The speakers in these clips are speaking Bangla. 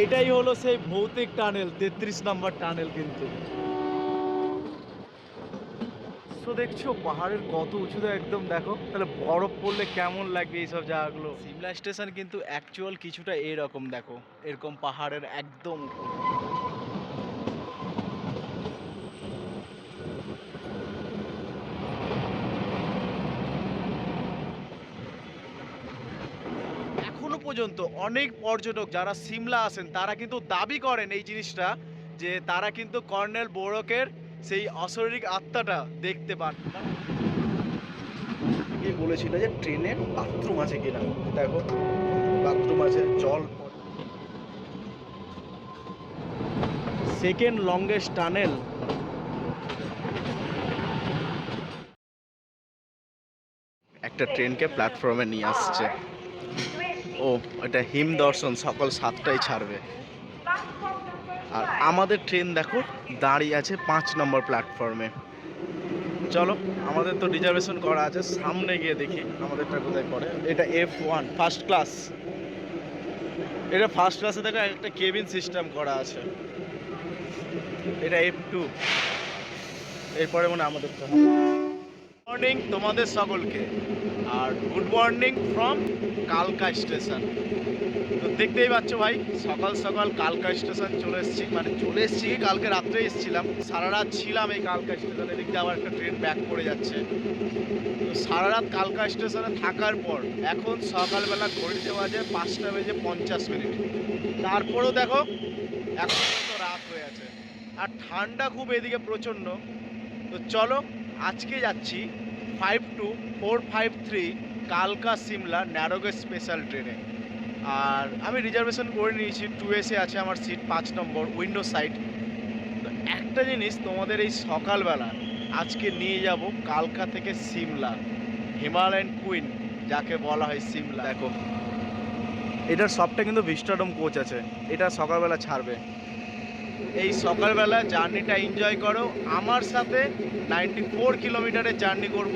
এটাই হলো সেই ভৌতিক টানেল, 33 নম্বর টানেল কিন্তু। তো দেখছো পাহাড়ের কত উঁচুতে একদম, দেখো তাহলে বরফ পড়লে কেমন লাগবে এইসব জায়গাগুলো। সিমলা স্টেশন কিন্তু অ্যাকচুয়াল কিছুটা এরকম, দেখো এরকম পাহাড়ের একদম উপর। এখনো পর্যন্ত অনেক পর্যটক যারা সিমলা আসেন তারা কিন্তু দাবি করেন এই জিনিসটা, যে তারা কিন্তু কর্নেল বোরকের সেই অশরীরিক আত্মাটা দেখতে পান। এই বলেছিল যে ট্রেনের বাথরুম আছে কিনা, দেখো বাথরুম আছে, জল। Second longest tunnel. একটা ট্রেনকে প্ল্যাটফর্মে নিয়ে আসছে। ও এটা হিম দর্শন, সকাল 7টায় ছাড়বে। আর আমাদের ট্রেন দেখো দাঁড়িয়ে আছে 5 নম্বর প্ল্যাটফর্মে। চলো, আমাদের তো রিজার্ভেশন করা আছে, সামনে গিয়ে দেখি আমাদেরটা কোথায় পড়ে। এটা F1 ফার্স্ট ক্লাস। এটা ফার্স্ট ক্লাসে দেখো একটা কেবিন সিস্টেম করা আছে। এটা F2। এরপরে মনে আমাদেরটা। মর্নিং তোমাদের সকলকে, আর গুড মর্নিং ফ্রম কালকা স্টেশন। তো দেখতেই পাচ্ছ ভাই, সকাল সকাল কালকা স্টেশন চলে এসেছি। মানে চলে এসেছি, কালকে রাত্রে এসেছিলাম, সারা রাত ছিলাম এই কালকা স্টেশনে। দেখতে আবার একটা ট্রেন ব্যাক করে যাচ্ছে। তো সারা রাত কালকা স্টেশনে থাকার পর এখন সকালবেলা ঘড়িতে বাজে 5টা বেজে 50 মিনিট। তারপরেও দেখো এখন পর্যন্ত রাত হয়ে আছে, আর ঠান্ডা খুব এদিকে প্রচণ্ড। তো চলো, আজকে যাচ্ছি 52-453 কালকা সিমলা ন্যারোগেজ স্পেশাল ট্রেনে। আর আমি রিজার্ভেশন করে নিয়েছি, 2AC আছে আমার সিট, 5 নম্বর উইন্ডো সাইড। তো একটা জিনিস তোমাদের এই সকালবেলা আজকে নিয়ে যাব কালকা থেকে সিমলা, হিমালয়ান কুইন যাকে বলা হয় সিমলা। দেখো এটার সবটা কিন্তু ভিস্টাডোম কোচ আছে, এটা সকালবেলা ছাড়বে। এই সকালবেলা জার্নিটা এনজয় করো আমার সাথে। 94 কিলোমিটারের জার্নি করব,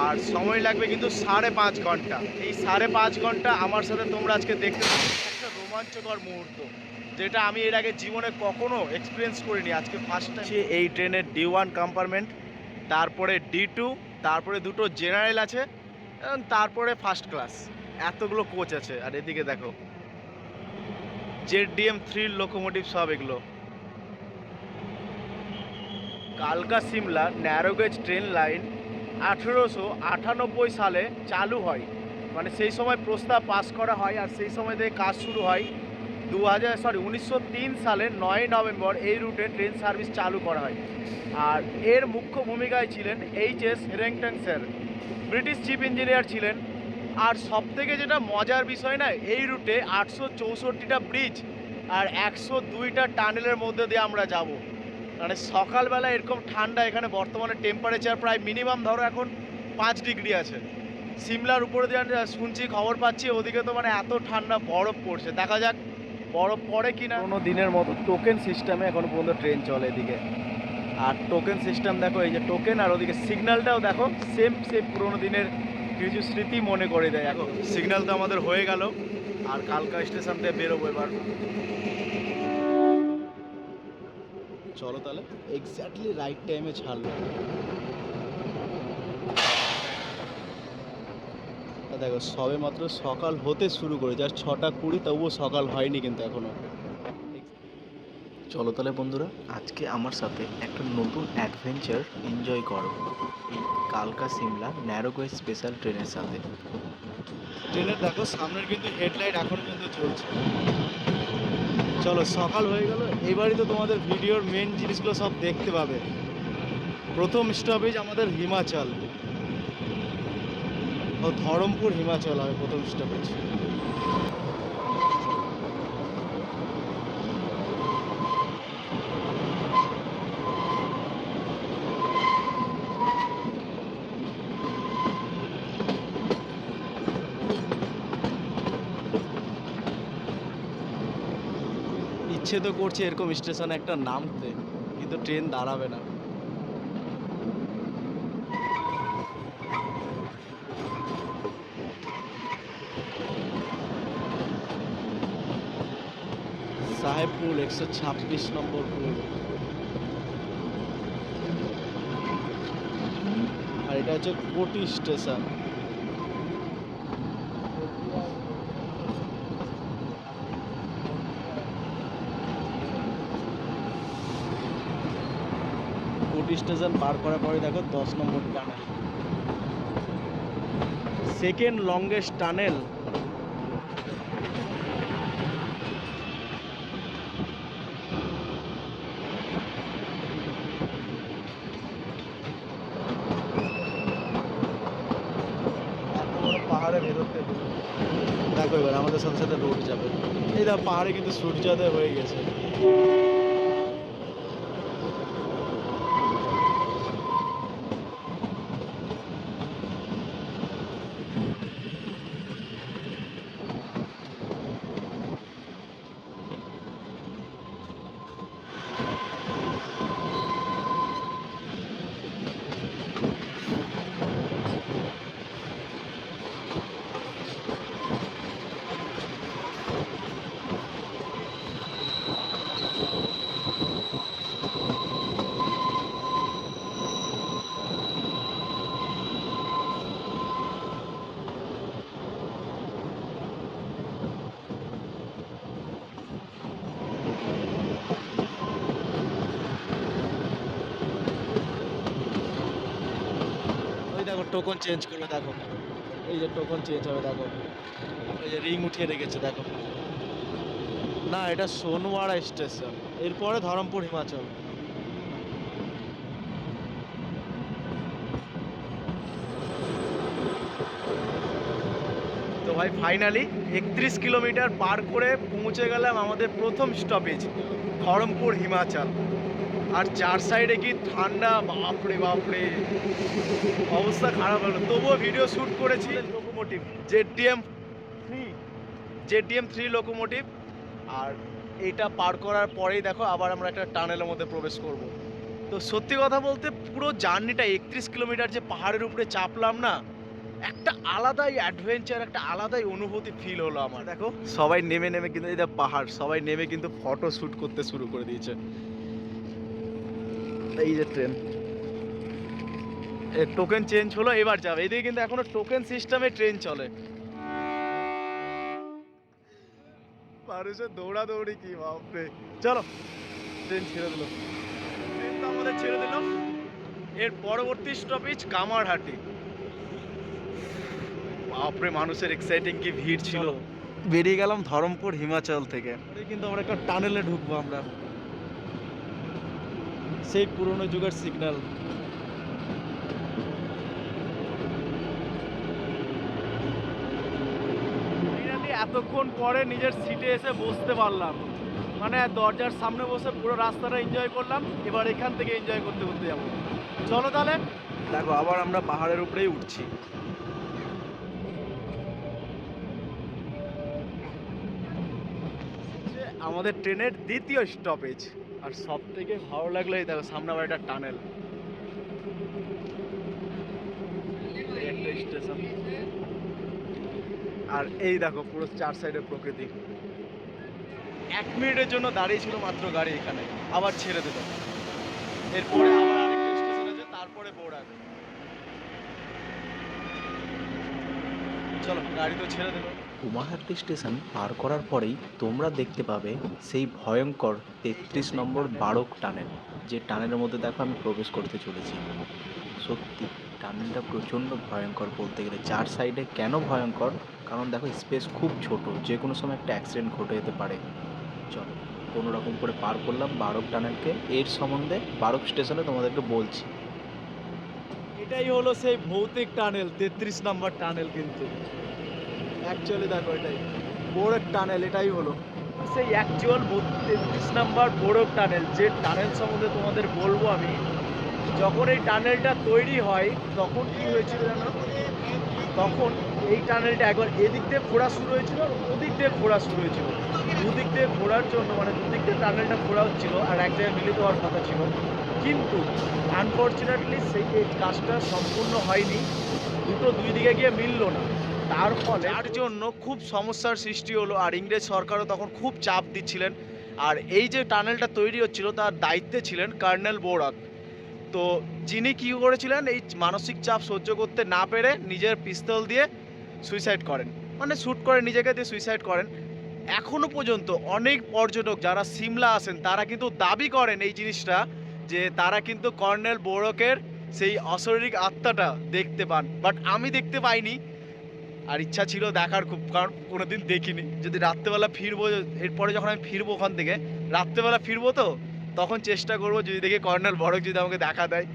আর সময় লাগবে কিন্তু 5.5 ঘন্টা। এই 5.5 ঘন্টা আমার সাথে তোমরা আজকে দেখতে পাবে একটা রোমাঞ্চকর মুহূর্ত, যেটা আমি এর আগে জীবনে কখনো এক্সপিরিয়েন্স করিনি, আজকে ফার্স্ট টাইম। এই ট্রেনের D1 কম্পার্টমেন্ট, তারপরে D2, তারপরে দুটো জেনারেল আছে, এবং তারপরে ফার্স্ট ক্লাস। এতগুলো কোচ আছে। আর এদিকে দেখো ZDM3 লোকোমোটিভ, সব এগুলো। কালকা সিমলা ন্যারোগেজ ট্রেন লাইন 1898 সালে চালু হয়। মানে সেই সময় প্রস্তাব পাস করা হয়, আর সেই সময় থেকে কাজ শুরু হয় 1903 সালের 9 নভেম্বর এই রুটে ট্রেন সার্ভিস চালু করা হয়। আর এর মুখ্য ভূমিকায় ছিলেন H.S. Herrington sir, British chief engineer ছিলেন। আর সবথেকে যেটা মজার বিষয় না, এই রুটে 864টা ব্রিজ আর 102টা টানেলের মধ্যে দিয়ে আমরা যাব। মানে সকালবেলা এরকম ঠান্ডা, এখানে বর্তমানে টেম্পারেচার প্রায় মিনিমাম ধরো এখন 5 ডিগ্রি আছে। সিমলার উপরে দিয়ে শুনছি, খবর পাচ্ছি ওদিকে তো মানে এত ঠান্ডা, বরফ পড়ছে। দেখা যাক বরফ পড়ে কিনা। কোনো দিনের মতো টোকেন সিস্টেমে এখন পর্যন্ত ট্রেন চলে এদিকে। আর টোকেন সিস্টেম দেখো, এই যে টোকেন, আর ওদিকে সিগন্যালটাও দেখো সেম সেম পুরোনো দিনের কিছু স্মৃতি মনে করে দেয়। এখন সিগন্যাল তো আমাদের হয়ে গেল, আর কালকা স্টেশন থেকে বেরোবো এবার। চলো তাহলে, এক্স্যাক্টলি রাইট টাইমে ছাড়লো। দেখো সবে মাত্র সকাল হতে শুরু করেছে, আর 6টা 20, তবুও সকাল হয়নি কিন্তু এখনো। চলো তাহলে বন্ধুরা, আজকে আমার সাথে একটা নতুন অ্যাডভেঞ্চার এনজয় করো এই কালকা সিমলা ন্যারোগেজ স্পেশাল ট্রেনের সাথে। ট্রেনের দেখো সামনের কিন্তু হেডলাইট এখনো কিন্তু চলছে। চলো, সকাল হয়ে গেল, এবারই তো তোমাদের ভিডিওর মেন জিনিসগুলো সব দেখতে পাবে। প্রথম স্টপেজ আমাদের হিমাচল, ও ধরমপুর হিমাচল হবে প্রথম স্টপেজ। ইচ্ছে তো করছে এরকম স্টেশনে একটা নামতে, কিন্তু ট্রেন দাঁড়াবে না। সাহেব পুল 126 নম্বর পুল। আর এটা হচ্ছে কোটি স্টেশন। কোটি স্টেশন পার করার পরে দেখো 10 নম্বর টানেল, সেকেন্ড লংগেস্ট টানেল। পাহাড়ের ভেতর থেকে দেখো এবার আমাদের সাথে সাথে রোড যাবে। এই দেখো পাহাড়ে কিন্তু সূর্যোদয় হয়ে গেছে। দেখো টোকন চেঞ্জ করলো, দেখো এই যে টোকন চেঞ্জ হবে, দেখো এই যে রিং উঠিয়ে রেখেছে দেখো। না এটা সোনওয়াড়া স্টেশন, এরপরে ধরমপুর হিমাচল। তো ভাই ফাইনালি 31 কিলোমিটার পার করে পৌঁছে গেলাম আমাদের প্রথম স্টপেজ ধরমপুর হিমাচল। আর চার সাইডে কি ঠান্ডা, বাপরে বাপরে অবস্থা খারাপ হলো, তবুও ভিডিও শ্যুট করেছি। Locomotive ZDM 3 locomotive. আর এইটা পার করার পরেই দেখো আবার আমরা একটা টানেলের মধ্যে প্রবেশ করব। তো সত্যি কথা বলতে পুরো জার্নিটা 31 কিলোমিটার যে পাহাড়ের উপরে চাপলাম না, একটা আলাদাই অ্যাডভেঞ্চার, একটা আলাদাই অনুভূতি ফিল হলো আমার। দেখো সবাই নেমে নেমে কিন্তু এই যে পাহাড়, সবাই নেমে কিন্তু ফটো শ্যুট করতে শুরু করে দিয়েছে। এই যে ট্রেন টোকেন চেঞ্জ হলো, এবার যাবে। এদিকে কিন্তু এখনো টোকেন সিস্টেমে ট্রেন চলে। মানুষের দৌড়াদৌড়ি কি বাপরে। চলো ট্রেন ছেড়ে দিল, ট্রেন তো আমাদের ছেড়ে দিল। এর পরবর্তী স্টপেজ কামারহাটি। বাপরে মানুষের এক্সাইটিং কি ভিড় ছিল। বেরিয়ে গেলাম ধরমপুর হিমাচল থেকে। কিন্তু আমরা একটা টানেলে ঢুকবো আমরা, সেই পুরনো যুগের সিগন্যাল। এতক্ষণ পরে নিজের সিটে এসে বসতে পারলাম, মানে দরজার সামনে বসে পুরো রাস্তাটা এনজয় করলাম। এবার এখান থেকে এনজয় করতে করতে যাবো। চলো তাহলে। দেখো আবার আমরা পাহাড়ের উপরেই উঠছি। আমাদের ট্রেনের দ্বিতীয় স্টপেজ। আর সব থেকে ভালো লাগলো এই দেখো সামনে আবার একটা টানেল, একটা স্টেশন। আর এই দেখো পুরো চার সাইডের প্রকৃতি। 1 মিনিটের জন্য দাঁড়িয়ে ছিল মাত্র গাড়ি এখানে, আবার ছেড়ে দিল। এরপরে আবার আরেকটা স্টেশন আছে, তারপরে বোড়াবে। চলো গাড়ি তো ছেড়ে দিল। গুয়াহাটি স্টেশন পার করার পরেই তোমরা দেখতে পাবে সেই ভয়ঙ্কর 33 নম্বর বারক টানেল, যে টানেলের মধ্যে দেখো আমি প্রবেশ করতে চলেছি। সত্যি টানেলটা প্রচণ্ড ভয়ঙ্কর বলতে গেলে। চার সাইডে কেন ভয়ঙ্কর, কারণ দেখো স্পেস খুব ছোট, যে কোনো সময় একটা অ্যাক্সিডেন্ট ঘটে যেতে পারে। চলো কোনো রকম করে পার করলাম বারক টানেলকে। এর সম্বন্ধে বারক স্টেশনে তোমাদেরকে বলছি। এটাই হলো সেই ভৌতিক টানেল, 33 নম্বর টানেল। কিন্তু অ্যাকচুয়ালি দেখো এটাই বোরক টানেল, এটাই হলো সেই অ্যাকচুয়াল 33 নম্বর বোরক টানেল। যে টানেল সম্বন্ধে তোমাদের বলবো আমি। যখন এই টানেলটা তৈরি হয় তখন কি হয়েছিল জানো, তখন এই টানেলটা একবার এদিক দিয়ে ঘোরা শুরু হয়েছিল, ওদিক দিয়ে ঘোরা শুরু হয়েছিল। দুদিক দিয়ে ঘোরার জন্য, মানে দুদিক দিয়ে টানেলটা ঘোরা হচ্ছিল আর এক জায়গায় মিলিত হওয়ার কথা ছিল, কিন্তু আনফর্চুনেটলি সেই কাজটা সম্পূর্ণ হয়নি। দুটো দুই দিকে গিয়ে মিললো না, তার ফলে তার জন্য খুব সমস্যার সৃষ্টি হলো। আর ইংরেজ সরকারও তখন খুব চাপ দিচ্ছিলেন আর এই যে টানেলটা তৈরি হচ্ছিল তার দায়িত্বে ছিলেন কর্নেল বোরাক। তো যিনি কী করেছিলেন, এই মানসিক চাপ সহ্য করতে না পেরে নিজের পিস্তল দিয়ে সুইসাইড করেন, মানে শ্যুট করে নিজেকে দিয়ে সুইসাইড করেন। এখনো পর্যন্ত অনেক পর্যটক যারা সিমলা আসেন তারা কিন্তু দাবি করেন এই জিনিসটা, যে তারা কিন্তু কর্নেল বোরকের সেই অশরীরিক আত্মাটা দেখতে পান, বাট আমি দেখতে পাইনি। আর ইচ্ছা ছিল দেখার খুব, কারণ কোনোদিন দেখিনি। যদি রাত্রেবেলা ফিরবো, এরপরে যখন আমি ফিরবো ওখান থেকে, রাত্রেবেলা ফিরবো তো তখন চেষ্টা করবো যদি দেখি কর্নেল বোরক যদি আমাকে দেখা দেয়।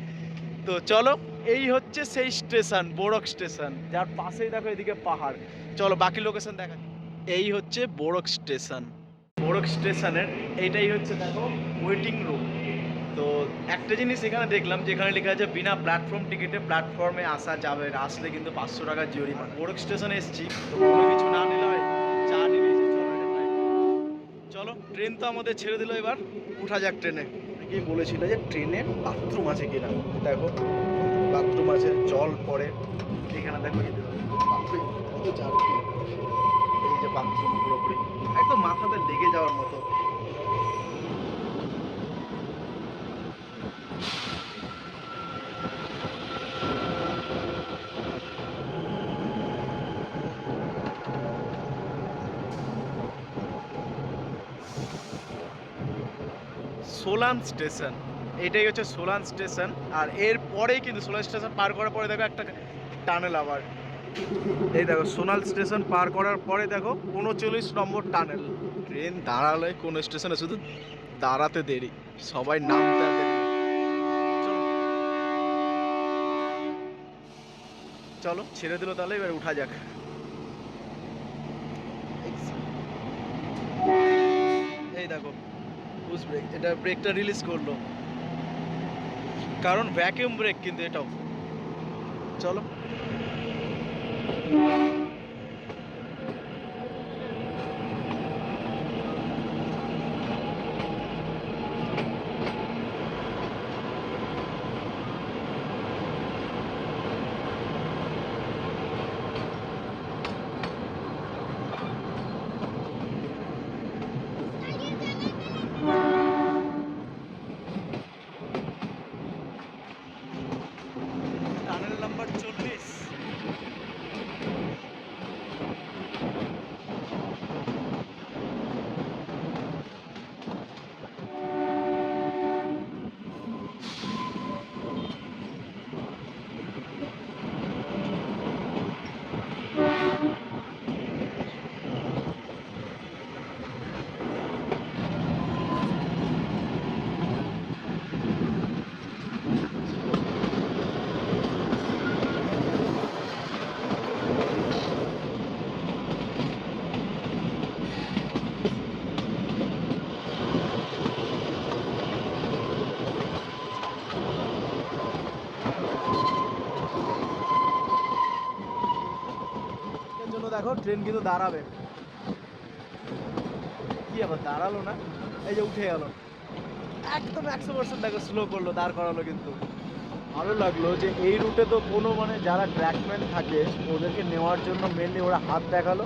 তো চলো, এই হচ্ছে সেই স্টেশন, বোরক স্টেশন, যার পাশেই দেখো এদিকে পাহাড়। চলো বাকি লোকেশন দেখা। এই হচ্ছে বোরক স্টেশন। বোরক স্টেশনের এইটাই হচ্ছে দেখো ওয়েটিং রুম। তো একটা জিনিস এখানে দেখলাম, যেখানে লেখা আছে বিনা প্ল্যাটফর্ম টিকিটে প্ল্যাটফর্মে আসা যাবে না, আসলে কিন্তু 500 টাকা জরিমানা। বোরক স্টেশনে এসেছি, তো কোনো কিছু না নিলে হয়, চা নিয়ে নিয়েছি, চলো এটা খাই। চলো, ট্রেন তো আমাদের ছেড়ে দিল, এবার উঠা যাক ট্রেনে। কি বলেছিল যে ট্রেনে বাথরুম আছে কিনা, দেখো বাথরুম আছে, জল পড়ে এখানে, দেখো এই বাথরুম কত জার্কি, এই যে বাথরুম পুরোপুরি একদম মাথাতে লেগে যাওয়ার মতো। সোলান স্টেশন, এটাই হচ্ছে সোলান স্টেশন। আর এর পরেই কিন্তু সোলান স্টেশন পার করার পরে দেখো একটা টানেল আবার, এই দেখো সোনাল স্টেশন পার করার পরে দেখো 39 নম্বর টানেল। ট্রেন দাঁড়ালে কোন স্টেশনে শুধু দাঁড়াতে দেরি, সবাই নামতে আর দেরি নেই। চলো চলো, ছেড়ে দিল তাহলে, এবার উঠা যাক। এই দেখো পুশ ব্রেক, এটা ব্রেকটা রিলিজ করলো, কারণ ভ্যাকিউম ব্রেক কিন্তু এটাও। চলো টানেল নাম্বার 40। এর জন্য দেখো ট্রেন কিন্তু দাঁড়াবে, কি আবার দাঁড়ালো না, এই যে উঠে গেল একদম 100%। দেখো স্লো করলো, দাঁড় করালো। কিন্তু ভালো লাগলো যে এই রুটে তো কোনো মানে যারা ট্র্যাকম্যান থাকে ওদেরকে নেওয়ার জন্য মেনলি ওরা হাত দেখালো,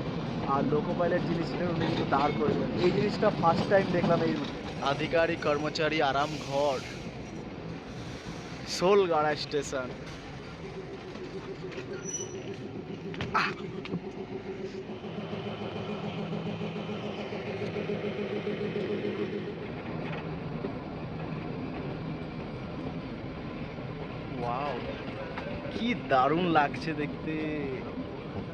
আর লোকো পাইলট যিনি ছিলেন উনি কিন্তু দাঁড় করবেন। এই জিনিসটা ফার্স্ট টাইম দেখলাম এই রুটে। আধিকারিক কর্মচারী আরাম ঘর, সোলগাড়া স্টেশন। ওয়াও, কি দারুণ লাগছে দেখতে,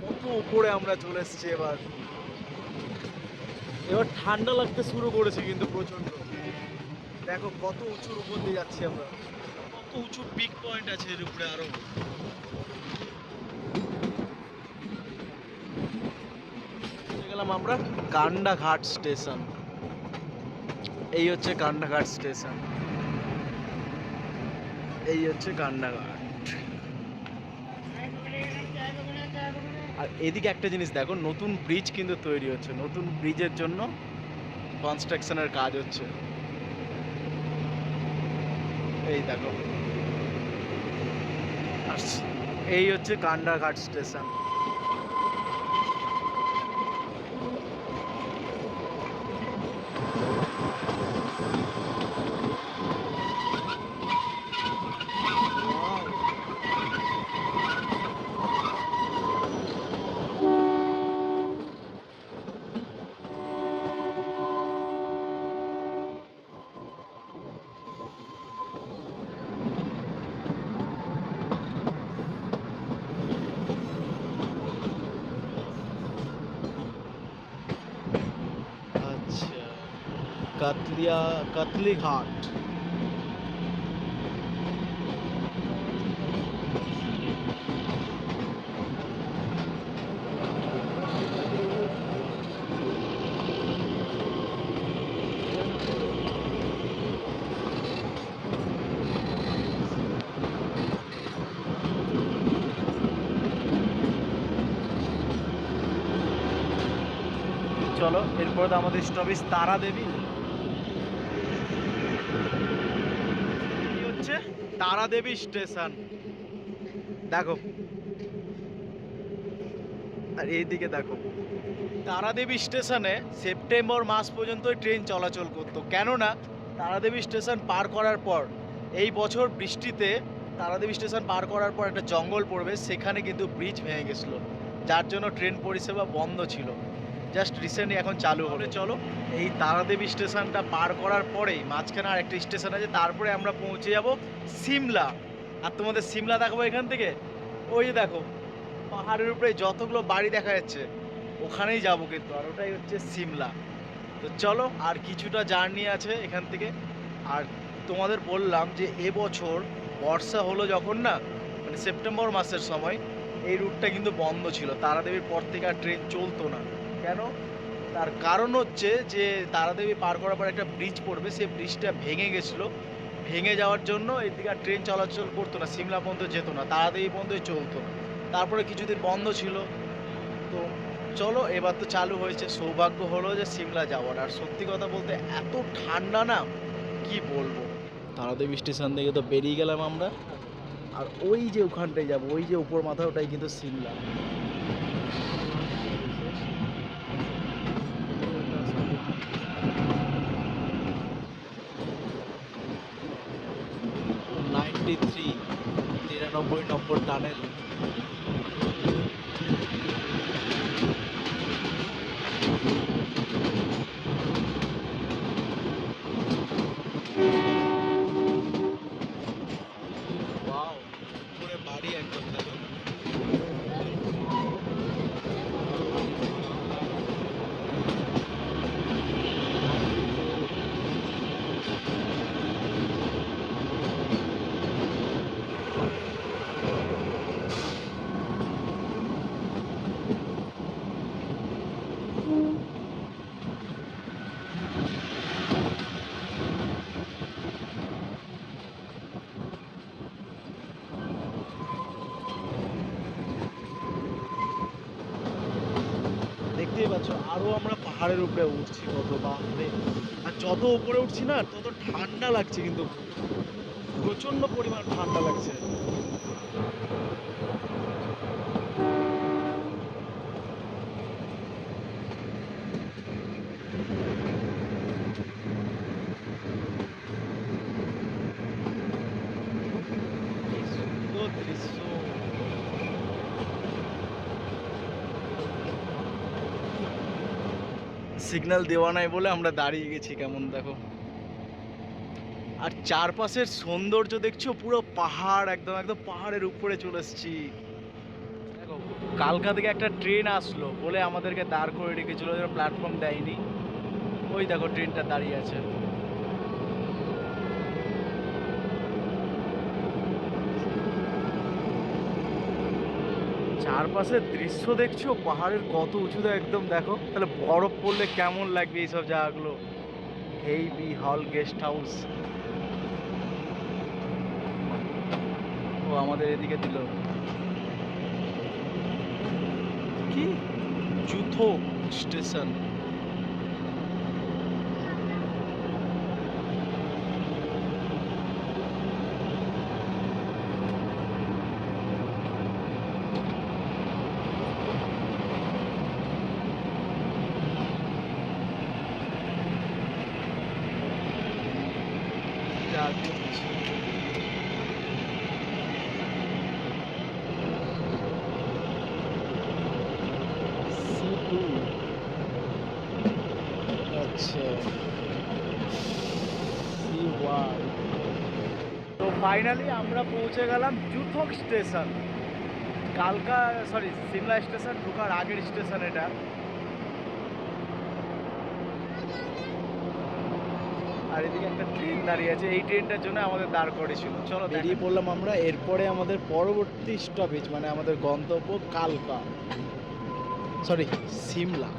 কত উপরে আমরা চলে এসেছি। এবার এবার ঠান্ডা লাগতে শুরু করেছে কিন্তু প্রচন্ড। দেখো কত উঁচুর উপর দিয়ে যাচ্ছি আমরা, কত উঁচু পিক পয়েন্ট আছে এর উপরে আরো। গেলাম আমরা কান্ডাঘাট স্টেশন। এই হচ্ছে কান্ডাঘাট স্টেশন, এই হচ্ছে কান্ডাঘাট। আর এদিকে একটা জিনিস দেখো, নতুন ব্রিজ কিন্তু তৈরি হচ্ছে, নতুন ব্রিজের জন্য কনস্ট্রাকশনের কাজ হচ্ছে। এই দেখো, আর এই হচ্ছে কান্ডাঘাট স্টেশন। কাতলি ঘাট। চলো এরপরে তো আমাদের স্টপেজ তারা দেবী। হচ্ছে তারা দেবী স্টেশন, দেখো আর এইদিকে দেখো। তারাদেবী স্টেশনে সেপ্টেম্বর মাস পর্যন্ত ট্রেন চলাচল করতো, কেননা তারাদেবী স্টেশন পার করার পর এই বছর বৃষ্টিতে তারাদেবী স্টেশন পার করার পর একটা জঙ্গল পড়বে, সেখানে কিন্তু ব্রিজ ভেঙে গেছিলো, যার জন্য ট্রেন পরিষেবা বন্ধ ছিল। জাস্ট রিসেন্টলি এখন চালু হলে। চলো এই তারাদেবী স্টেশনটা পার করার পরেই মাঝখানে আর একটা স্টেশন আছে, তারপরে আমরা পৌঁছে যাব সিমলা। আর তোমাদের সিমলা দেখাবো এখান থেকে, ওই যে দেখো পাহাড়ের উপরে যতগুলো বাড়ি দেখা যাচ্ছে ওখানেই যাবো কিন্তু, আর ওটাই হচ্ছে সিমলা। তো চলো আর কিছুটা জার্নি আছে এখান থেকে। আর তোমাদের বললাম যে এবছর বর্ষা হলো যখন না, মানে সেপ্টেম্বর মাসের সময়, এই রুটটা কিন্তু বন্ধ ছিল, তারাদেবীর পর থেকে আর ট্রেন চলতো না। কেন? তার কারণ হচ্ছে যে তারাদেবী পার করার পর একটা ব্রিজ পড়বে, সেই ব্রিজটা ভেঙে গেছিলো, ভেঙে যাওয়ার জন্য এদিকে আর ট্রেন চলাচল করতো না, সিমলা পর্যন্ত যেত না, তারাদেবী পর্যন্তই চলতো। তারপরে কিছুদিন বন্ধ ছিল। তো চলো এবার তো চালু হয়েছে, সৌভাগ্য হলো যে সিমলা যাওয়ার। আর সত্যি কথা বলতে এত ঠান্ডা না, কি বলবো। তারাদেবী স্টেশন থেকে তো বেরিয়ে গেলাম আমরা, আর ওই যে ওখানটায় যাবো, ওই যে উপর মাথা, ওটাই কিন্তু সিমলা। থ্রি 93 নম্বর টানেল। ওয়াও, পুরো বাড়ি একদম দেখো। দেখতেই পাচ্ছ আরো আমরা পাহাড়ের উপরে উঠছি, কত বাপরে। আর যত উপরে উঠছি না তত ঠান্ডা লাগছে, কিন্তু প্রচন্ড পরিমাণ ঠান্ডা লাগছে। কি সুন্দর দৃশ্য। সিগন্যাল দেওয়া নাই বলে আমরা দাঁড়িয়ে গেছি, কেমন দেখো। আর চারপাশের সৌন্দর্য দেখছো, পুরো পাহাড়, একদম একদম পাহাড়ের উপরে চলে এসেছি। দেখো কালকা থেকে একটা ট্রেন আসলো বলে আমাদেরকে দাঁড় করে রেখেছিল, প্ল্যাটফর্ম দেয়নি। ওই দেখো ট্রেনটা দাঁড়িয়ে আছে। চারপাশের দৃশ্য দেখছো, পাহাড়ের কত উঁচুতে একদম দেখো, তাহলে বরফ পড়লে কেমন লাগবে এইসব জায়গাগুলো। হেইবি হল গেস্ট হাউস। ও আমাদের এদিকে দিল কি, জুথো স্টেশন। আচ্ছা, তো ফাইনালি আমরা পৌঁছে গেলাম জুথক স্টেশন। কালকা সরি সিমলা স্টেশন ঢোকার আগের স্টেশন এটা। আর এদিকে একটা ট্রেন দাঁড়িয়ে আছে, এই ট্রেনটার জন্য আমাদের দাঁড় করেছিল। চলো বেরিয়ে পড়লাম আমরা। এরপরে আমাদের পরবর্তী স্টপেজ মানে আমাদের গন্তব্য কালকা, সরি সিমলা।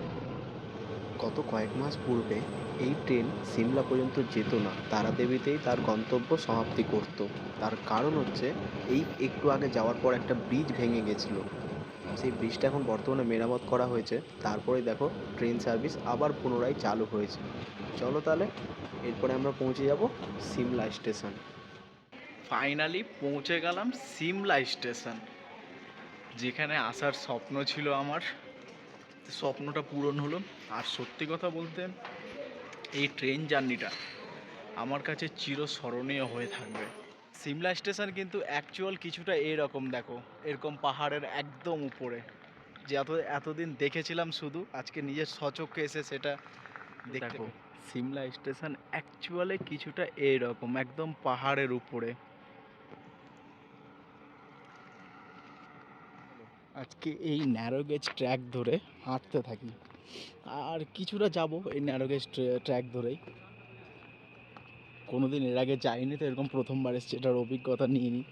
গত কয়েক মাস পূর্বে এই ট্রেন সিমলা পর্যন্ত যেত না, তারাদেবীতেই তার গন্তব্য সমাপ্তি করত। তার কারণ হচ্ছে এই একটু আগে যাওয়ার পর একটা ব্রিজ ভেঙে গেছিলো, সেই ব্রিজটা এখন বর্তমানে মেরামত করা হয়েছে। তারপরে দেখো ট্রেন সার্ভিস আবার পুনরায় চালু হয়েছে। চলো তাহলে এরপরে আমরা পৌঁছে যাব সিমলা স্টেশন। ফাইনালি পৌঁছে গেলাম সিমলা স্টেশন, যেখানে আসার স্বপ্ন ছিল আমার, স্বপ্নটা পূরণ হলো। আর সত্যি কথা বলতে এই ট্রেন জার্নিটা আমার কাছে চিরস্মরণীয় হয়ে থাকবে। সিমলা স্টেশন কিন্তু অ্যাকচুয়াল কিছুটা এরকম, দেখো এরকম পাহাড়ের একদম উপরে, যে এতদিন দেখেছিলাম শুধু, আজকে নিজের স্বচক্ষে এসে সেটা দেখো। সিমলা স্টেশন অ্যাকচুয়ালি কিছুটা এইরকম, একদম পাহাড়ের উপরে। আজকে এই ন্যারো গেজ ট্র্যাক ধরে হাঁটতে থাকি, আর কিছুটা যাব এই ন্যারো গেজ ট্র্যাক ধরেই। কোনোদিন এর আগে যাইনি তো, এরকম প্রথমবার এসেছি, এটার অভিজ্ঞতা নিয়ে নিই।